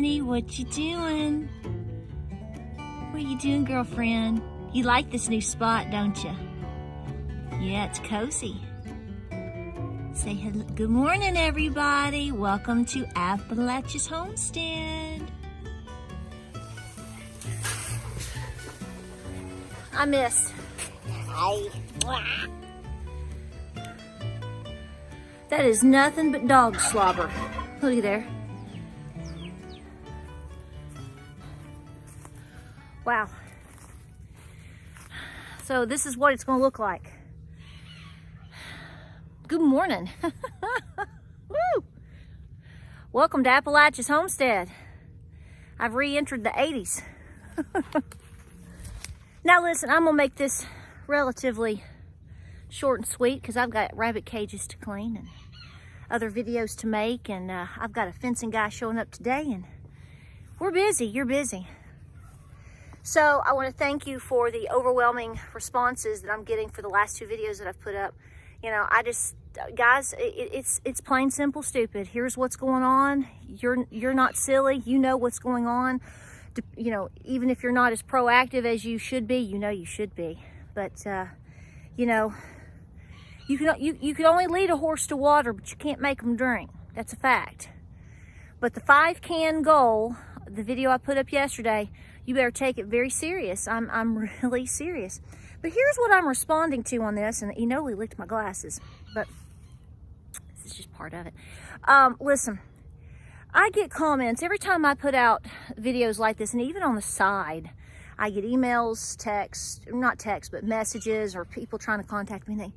honey. What you doing? What are you doing, girlfriend? You like this new spot, don't you? Yeah, it's cozy. Say hello. Good morning, everybody. Welcome to Appalachia's Homestead. I missed. Hi. That is nothing but dog slobber. Look at there. Wow. So this is what it's going to look like. Good morning. Woo! Welcome to Appalachia's Homestead. I've re-entered the 80s. Now listen, I'm going to make this relatively short and sweet because I've got rabbit cages to clean and other videos to make, and I've got a fencing guy showing up today, and we're busy. You're busy. So I want to thank you for the overwhelming responses that I'm getting for the last two videos that I've put up. You know, guys, it's plain simple stupid. Here's what's going on. You're not silly. You know what's going on. You know, even if you're not as proactive as you should be, you know you should be. But you know, you can only lead a horse to water, but you can't make them drink. That's a fact. But the 5-can goal, the video I put up yesterday, you better take it very serious. I'm really serious. But here's what I'm responding to on this, and you know we licked my glasses, but this is just part of it. Listen, I get comments every time I put out videos like this, and even on the side, I get emails, texts, not texts, but messages, or people trying to contact me, and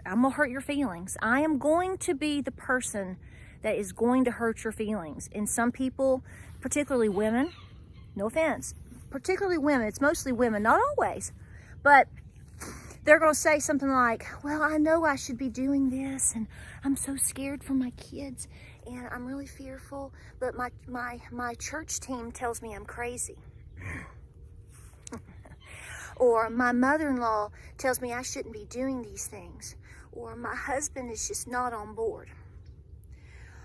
I'm gonna hurt your feelings. I am going to be the person that is going to hurt your feelings. And some people, particularly women, no offense, particularly women, it's mostly women, not always, but they're gonna say something like, well, I know I should be doing this, and I'm so scared for my kids, and I'm really fearful, but my church team tells me I'm crazy. Or my mother-in-law tells me I shouldn't be doing these things. Or my husband is just not on board.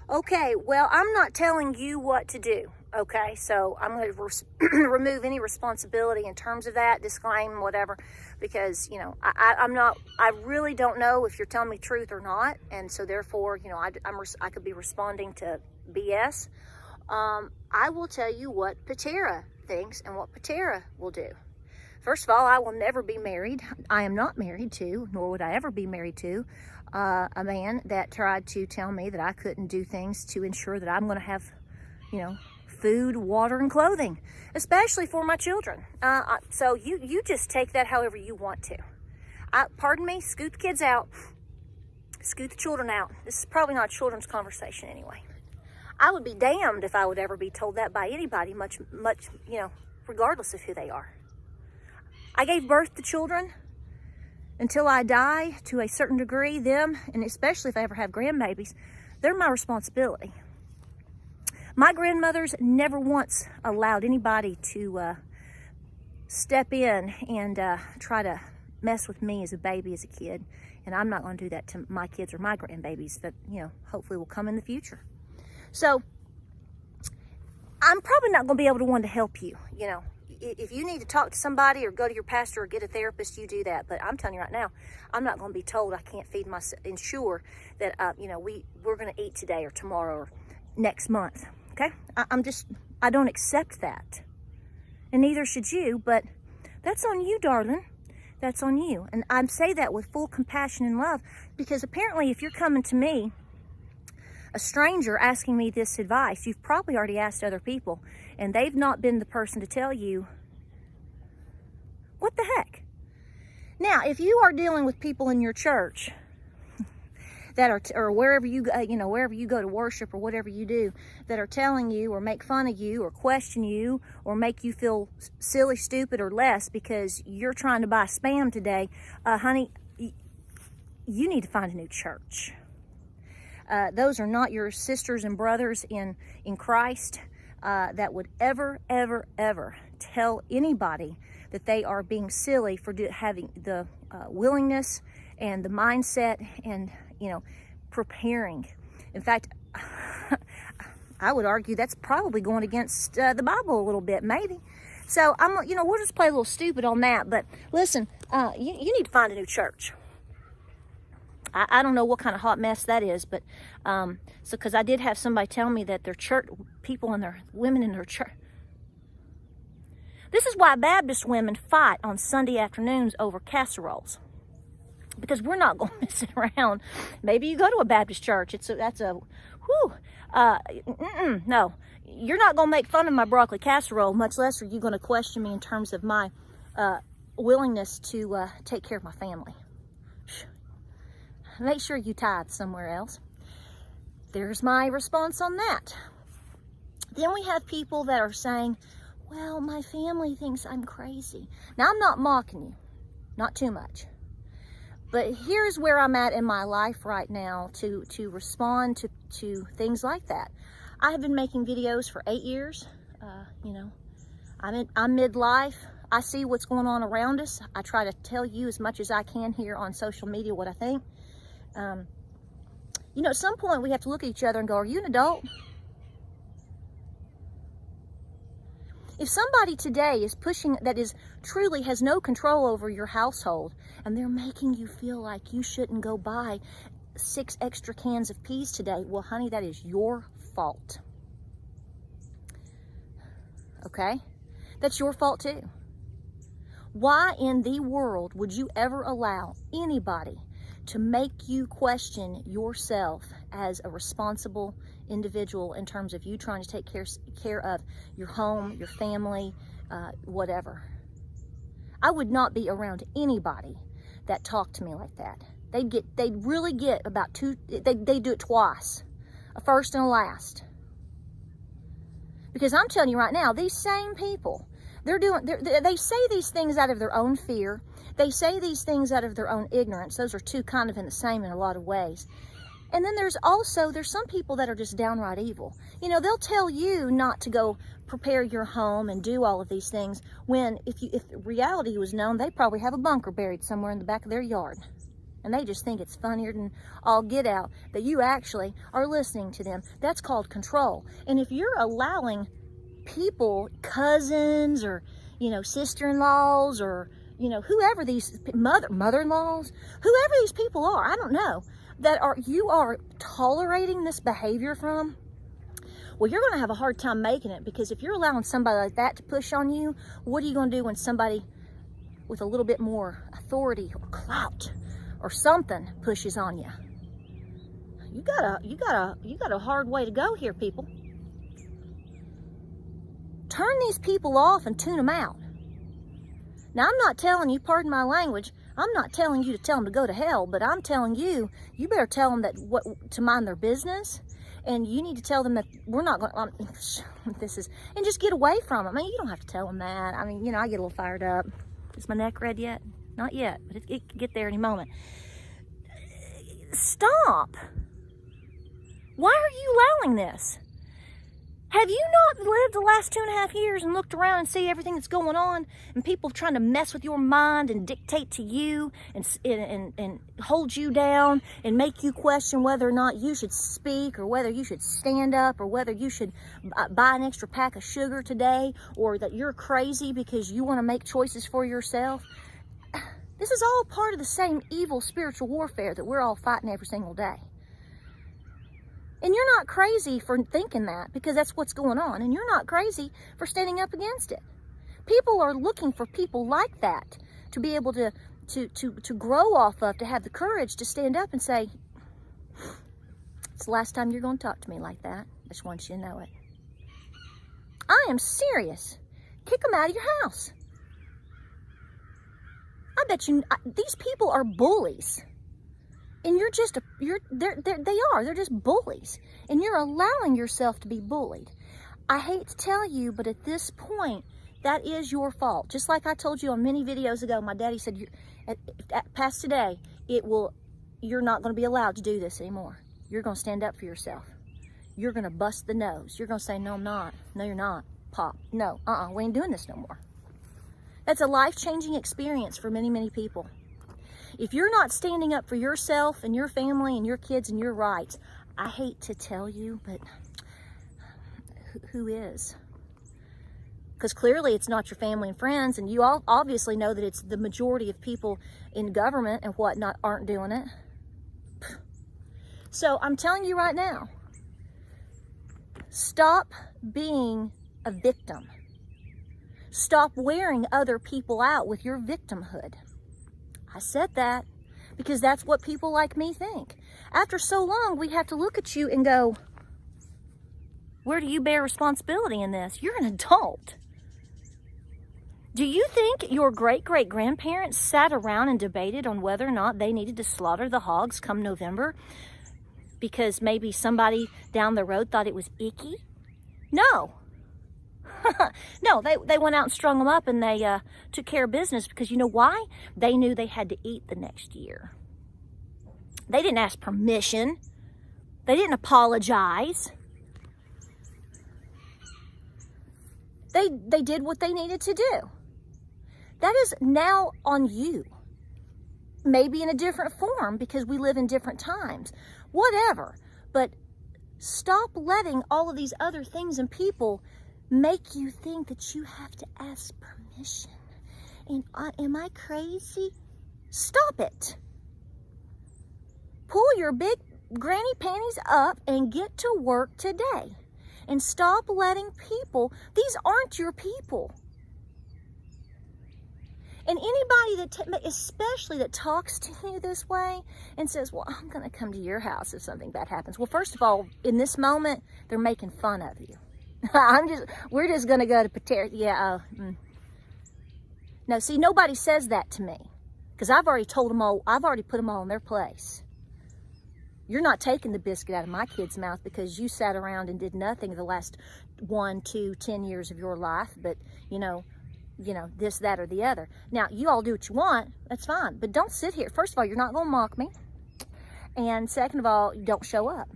Okay, well, I'm not telling you what to do, okay? So I'm going to remove any responsibility in terms of that, disclaim, whatever, because, you know, I really don't know if you're telling me truth or not, and so therefore, you know, I could be responding to BS. I will tell you what Patera thinks and what Patera will do. First of all, I will never be married. I am not married to, nor would I ever be married to, a man that tried to tell me that I couldn't do things to ensure that I'm going to have, you know, food, water, and clothing, especially for my children. So you just take that however you want to. Pardon me, scoot the kids out, scoot the children out. This is probably not a children's conversation anyway. I would be damned if I would ever be told that by anybody, much, you know, regardless of who they are. I gave birth to children until I die to a certain degree. Them, and especially if I ever have grandbabies, they're my responsibility. My grandmothers never once allowed anybody to step in and try to mess with me as a baby, as a kid. And I'm not going to do that to my kids or my grandbabies that, you know, hopefully will come in the future. So I'm probably not going to be able to want to help you, you know. If you need to talk to somebody or go to your pastor or get a therapist, you do that. But I'm telling you right now, I'm not going to be told I can't feed myself, ensure that, you know, we're going to eat today or tomorrow or next month. Okay? I don't accept that. And neither should you, but that's on you, darling. That's on you. And I say that with full compassion and love, because apparently if you're coming to me, a stranger asking me this advice, you've probably already asked other people, and they've not been the person to tell you, what the heck? Now, if you are dealing with people in your church that are, or wherever you go, you know, wherever you go to worship or whatever you do, that are telling you or make fun of you or question you or make you feel silly, stupid, or less because you're trying to buy spam today, honey, you need to find a new church. Those are not your sisters and brothers in Christ that would ever tell anybody that they are being silly for having the willingness and the mindset and, you know, preparing. In fact, I would argue that's probably going against the Bible a little bit, maybe. So we'll just play a little stupid on that. But listen, you need to find a new church. I don't know what kind of hot mess that is, but because I did have somebody tell me that their church people and their women in their church. This is why Baptist women fight on Sunday afternoons over casseroles, because we're not going to mess it around. Maybe you go to a Baptist church. No, you're not going to make fun of my broccoli casserole, much less are you going to question me in terms of my willingness to take care of my family. Make sure you tithe somewhere else. There's my response on that. Then we have people that are saying, well, my family thinks I'm crazy. Now, I'm not mocking you, not too much. But here's where I'm at in my life right now to respond to things like that. I have been making videos for 8 years. I'm midlife. I see what's going on around us. I try to tell you as much as I can here on social media what I think. At some point we have to look at each other and go, are you an adult? If somebody today is pushing, that is truly has no control over your household, and they're making you feel like you shouldn't go buy 6 extra cans of peas today, well, honey, that is your fault. Okay? That's your fault too. Why in the world would you ever allow anybody to make you question yourself as a responsible individual in terms of you trying to take care of your home, your family, whatever? I would not be around anybody that talked to me like that. They'd really get about they do it twice, a first and a last. Because I'm telling you right now, these same people, they say these things out of their own fear. They say these things out of their own ignorance. Those are two kind of in the same in a lot of ways. And then there's some people that are just downright evil. They'll tell you not to go prepare your home and do all of these things when if reality was known, they probably have a bunker buried somewhere in the back of their yard. And they just think it's funnier than all get out that you actually are listening to them. That's called control. And if you're allowing people, cousins or, sister-in-laws or, whoever these mother-in-laws, whoever these people are, I don't know, you are tolerating this behavior from, well, you're going to have a hard time making it, because if you're allowing somebody like that to push on you, what are you going to do when somebody with a little bit more authority or clout or something pushes on you? You got a hard way to go here, people. Turn these people off and tune them out. Now, I'm not telling you, pardon my language, I'm not telling you to tell them to go to hell, but I'm telling you, you better tell them to mind their business, and you need to tell them that we're not going to, and just get away from them. I mean, you don't have to tell them that. I mean, I get a little fired up. Is my neck red yet? Not yet, but it could get there any moment. Stop. Why are you allowing this? Have you not lived the last 2.5 years and looked around and see everything that's going on, and people trying to mess with your mind and dictate to you and hold you down and make you question whether or not you should speak, or whether you should stand up, or whether you should buy an extra pack of sugar today, or that you're crazy because you want to make choices for yourself? This is all part of the same evil spiritual warfare that we're all fighting every single day. And you're not crazy for thinking that, because that's what's going on. And you're not crazy for standing up against it. People are looking for people like that to be able to grow off of, to have the courage to stand up and say, it's the last time you're going to talk to me like that. I just want you to know it. I am serious. Kick them out of your house. I bet you these people are bullies. And they're just bullies. And you're allowing yourself to be bullied. I hate to tell you, but at this point, that is your fault. Just like I told you on many videos ago, my daddy said, past today, you're not going to be allowed to do this anymore. You're going to stand up for yourself. You're going to bust the nose. You're going to say, no, I'm not. No, you're not, Pop. No, we ain't doing this no more. That's a life-changing experience for many, many people. If you're not standing up for yourself and your family and your kids and your rights, I hate to tell you, but who is? Because clearly it's not your family and friends, and you all obviously know that it's the majority of people in government and whatnot aren't doing it. So I'm telling you right now, stop being a victim. Stop wearing other people out with your victimhood. I said that because that's what people like me think. After so long, we have to look at you and go, where do you bear responsibility in this? You're an adult. Do you think your great-great-grandparents sat around and debated on whether or not they needed to slaughter the hogs come November because maybe somebody down the road thought it was icky? No. No, they went out and strung them up, and they took care of business because you know why? They knew they had to eat the next year. They didn't ask permission. They didn't apologize. They did what they needed to do. That is now on you. Maybe in a different form because we live in different times. Whatever. But stop letting all of these other things and people make you think that you have to ask permission. And am I crazy? Stop it. Pull your big granny panties up and get to work today. And stop letting people, these aren't your people. And anybody especially that talks to you this way and says, well, I'm going to come to your house if something bad happens. Well, first of all, in this moment, they're making fun of you. We're just going to go to Pater. Yeah. No, see, nobody says that to me because I've already told them all. I've already put them all in their place. You're not taking the biscuit out of my kid's mouth because you sat around and did nothing the last 1, 2, 10 years of your life. But, you know, this, that, or the other. Now, you all do what you want. That's fine. But don't sit here. First of all, you're not going to mock me. And second of all, don't show up.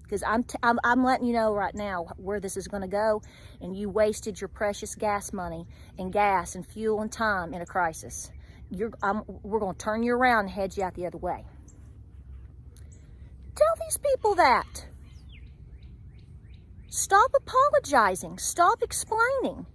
Because I'm letting you know right now where this is going to go. And you wasted your precious gas money and gas and fuel and time in a crisis. We're going to turn you around and head you out the other way. Tell these people that. Stop apologizing. Stop explaining.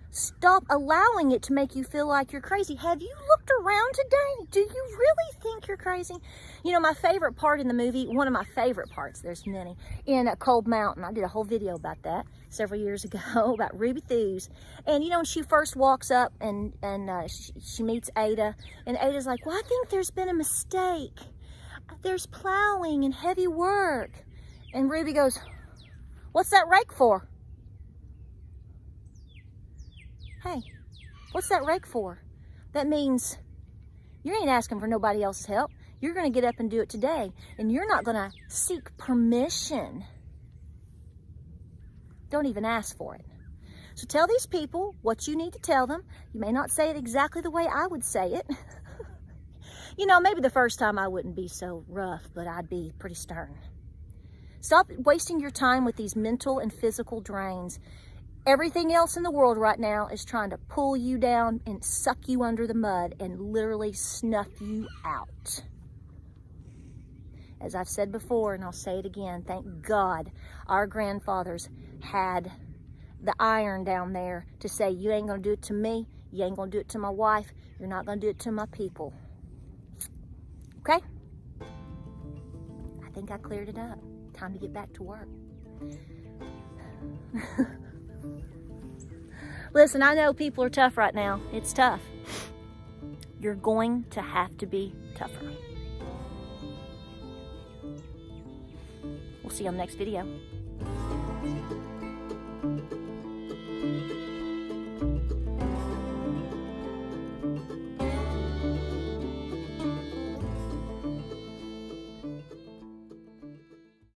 Stop allowing it to make you feel like you're crazy. Have you looked around today? Do you really think you're crazy? You know, my favorite part in the movie, one of my favorite parts, there's many, in Cold Mountain. I did a whole video about that several years ago, about Ruby Thews. And, you know, when she first walks up and she meets Ada, and Ada's like, well, I think there's been a mistake. There's plowing and heavy work. And Ruby goes, what's that rake for? Hey, what's that rake for? That means you ain't asking for nobody else's help. You're going to get up and do it today. And you're not going to seek permission. Don't even ask for it. So tell these people what you need to tell them. You may not say it exactly the way I would say it. You know, maybe the first time I wouldn't be so rough, but I'd be pretty stern. Stop wasting your time with these mental and physical drains. Everything else in the world right now is trying to pull you down and suck you under the mud and literally snuff you out. As I've said before, and I'll say it again, thank God our grandfathers had the iron down there to say, you ain't going to do it to me, you ain't going to do it to my wife, you're not going to do it to my people. Okay? I think I cleared it up. Time to get back to work. Listen, I know people are tough right now. It's tough. You're going to have to be tougher. We'll see you on the next video.